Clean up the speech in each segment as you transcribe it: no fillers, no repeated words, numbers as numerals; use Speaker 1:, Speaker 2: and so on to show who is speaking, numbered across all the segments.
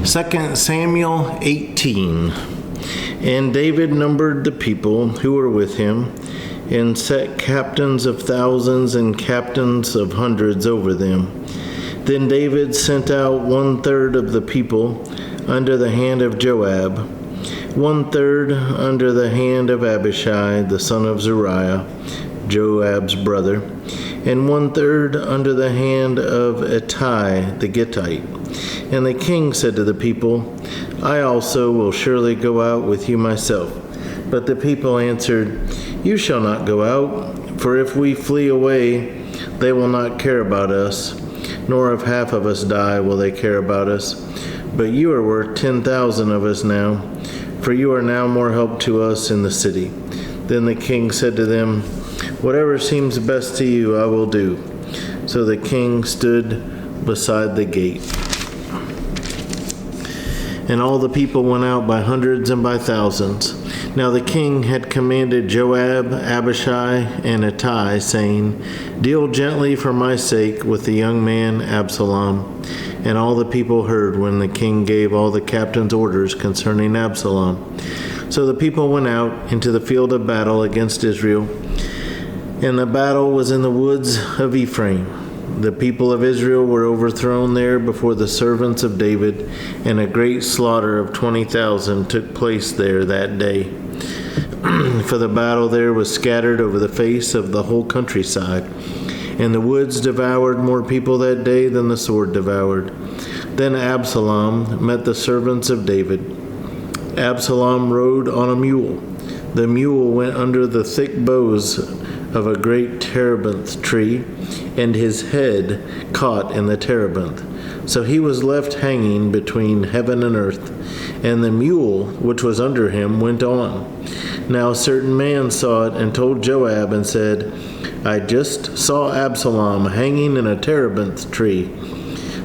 Speaker 1: 2 Samuel 18. And David numbered the people who were with him, and set captains of thousands and captains of hundreds over them. Then David sent out 1/3 of the people under the hand of Joab, 1/3 under the hand of Abishai, the son of Zeruiah, Joab's brother, and 1/3 under the hand of Ittai the Gittite. And the king said to the people, I also will surely go out with you myself. But the people answered, You shall not go out, for if we flee away, they will not care about us, nor if half of us die will they care about us. But you are worth 10,000 of us now, for you are now more help to us in the city. Then the king said to them, Whatever seems best to you, I will do. So the king stood beside the gate. And all the people went out by hundreds and by thousands. Now the king had commanded Joab, Abishai, and Ittai, saying, Deal gently for my sake with the young man Absalom. And all the people heard when the king gave all the captains orders concerning Absalom. So the people went out into the field of battle against Israel, and the battle was in the woods of Ephraim. The people of Israel were overthrown there before the servants of David, and a great slaughter of 20,000 took place there that day. For the battle there was scattered over the face of the whole countryside, and the woods devoured more people that day than the sword devoured. Then Absalom met the servants of David. Absalom rode on a mule. The mule went under the thick boughs of a great terebinth tree, and his head caught in the terebinth. So he was left hanging between heaven and earth, and the mule which was under him went on. Now a certain man saw it and told Joab and said, I just saw Absalom hanging in a terebinth tree.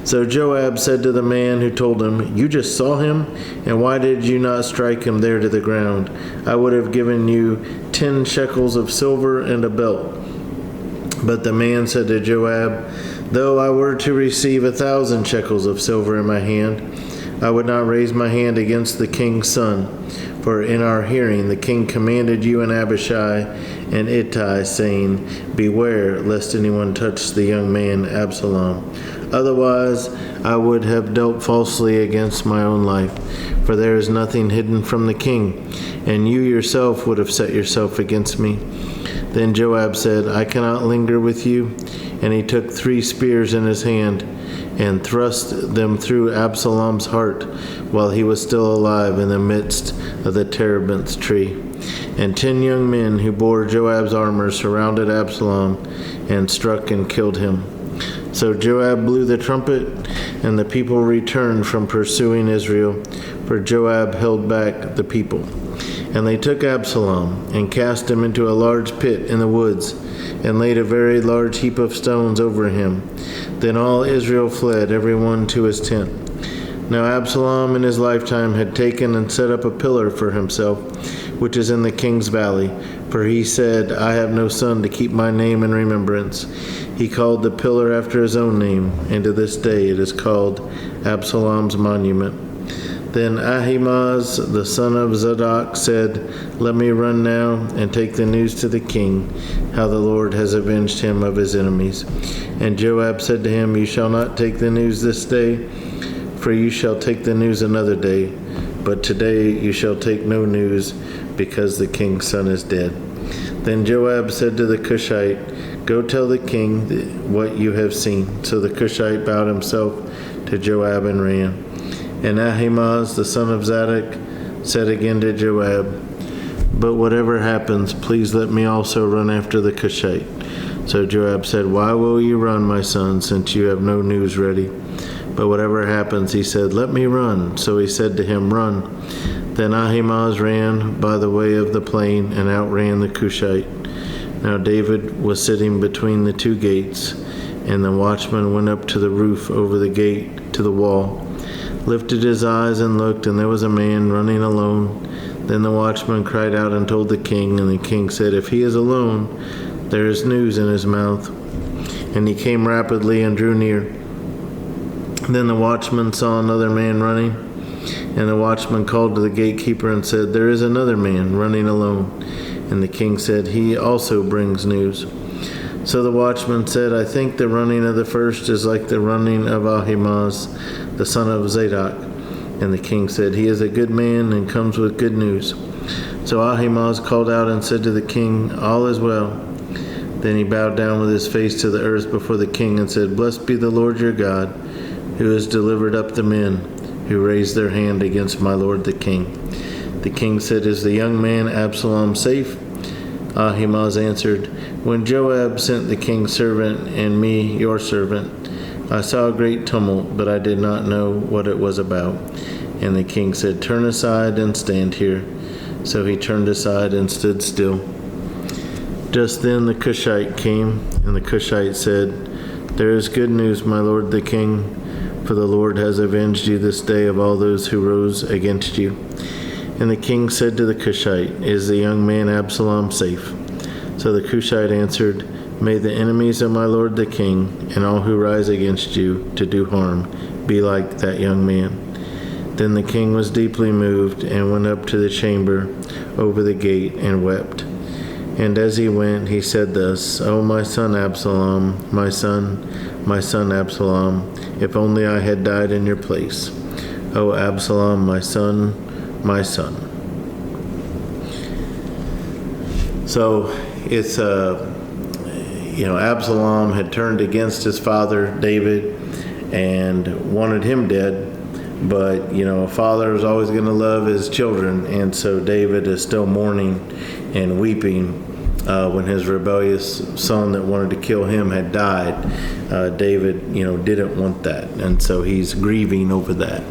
Speaker 1: So Joab said to the man who told him, You just saw him? And why did you not strike him there to the ground? I would have given you 10 shekels of silver and a belt. But the man said to Joab, Though I were to receive 1,000 shekels of silver in my hand, I would not raise my hand against the king's son. For in our hearing the king commanded you and Abishai and Ittai, saying, Beware lest anyone touch the young man Absalom. Otherwise I would have dealt falsely against my own life, for there is nothing hidden from the king, and you yourself would have set yourself against me. Then Joab said, I cannot linger with you. And he took 3 spears in his hand and thrust them through Absalom's heart while he was still alive in the midst of the terebinth tree. And 10 young men who bore Joab's armor surrounded Absalom and struck and killed him. So Joab blew the trumpet, and the people returned from pursuing Israel, for Joab held back the people. And they took Absalom and cast him into a large pit in the woods, and laid a very large heap of stones over him. Then all Israel fled, every one to his tent. Now Absalom in his lifetime had taken and set up a pillar for himself, which is in the king's valley, for he said, I have no son to keep my name in remembrance. He called the pillar after his own name, and to this day it is called Absalom's monument. Then Ahimaaz, the son of Zadok, said, Let me run now and take the news to the king, how the Lord has avenged him of his enemies. And Joab said to him, You shall not take the news this day, for you shall take the news another day. But today you shall take no news, because the king's son is dead. Then Joab said to the Cushite, Go tell the king what you have seen. So the Cushite bowed himself to Joab and ran. And Ahimaaz, the son of Zadok, said again to Joab, But whatever happens, please let me also run after the Cushite. So Joab said, Why will you run, my son, since you have no news ready? But whatever happens, he said, Let me run. So he said to him, Run. Then Ahimaaz ran by the way of the plain and outran the Cushite. Now David was sitting between the 2 gates, and the watchman went up to the roof over the gate to the wall, lifted his eyes and looked, and there was a man running alone. Then the watchman cried out and told the king, and the king said, If he is alone, there is news in his mouth. And he came rapidly and drew near. Then the watchman saw another man running, And the watchman called to the gatekeeper and said, "There is another man running alone." And the king said, "He also brings news." So the watchman said, "I think the running of the first is like the running of Ahimaaz, the son of Zadok." And the king said, "He is a good man and comes with good news." So Ahimaaz called out and said to the king, "All is well." Then he bowed down with his face to the earth before the king and said, "Blessed be the Lord your God, who has delivered up the men who raised their hand against my lord the king." The king said, "Is the young man Absalom safe?" Ahimaaz answered, "When Joab sent the king's servant and me, your servant, I saw a great tumult, but I did not know what it was about." And the king said, "Turn aside and stand here." So he turned aside and stood still. Just then the Cushite came, and the Cushite said, "There is good news, my lord the king, for the Lord has avenged you this day of all those who rose against you." And the king said to the Cushite, "Is the young man Absalom safe?" So the Cushite answered, "May the enemies of my lord the king, and all who rise against you to do harm, be like that young man." Then the king was deeply moved, and went up to the chamber over the gate, and wept. And as he went, he said thus, "O my son Absalom, my son Absalom, if only I had died in your place. O Absalom, my son, my son." So it's Absalom had turned against his father David and wanted him dead, but a father is always going to love his children, and so David is still mourning and weeping when his rebellious son that wanted to kill him had died. David didn't want that, and so he's grieving over that.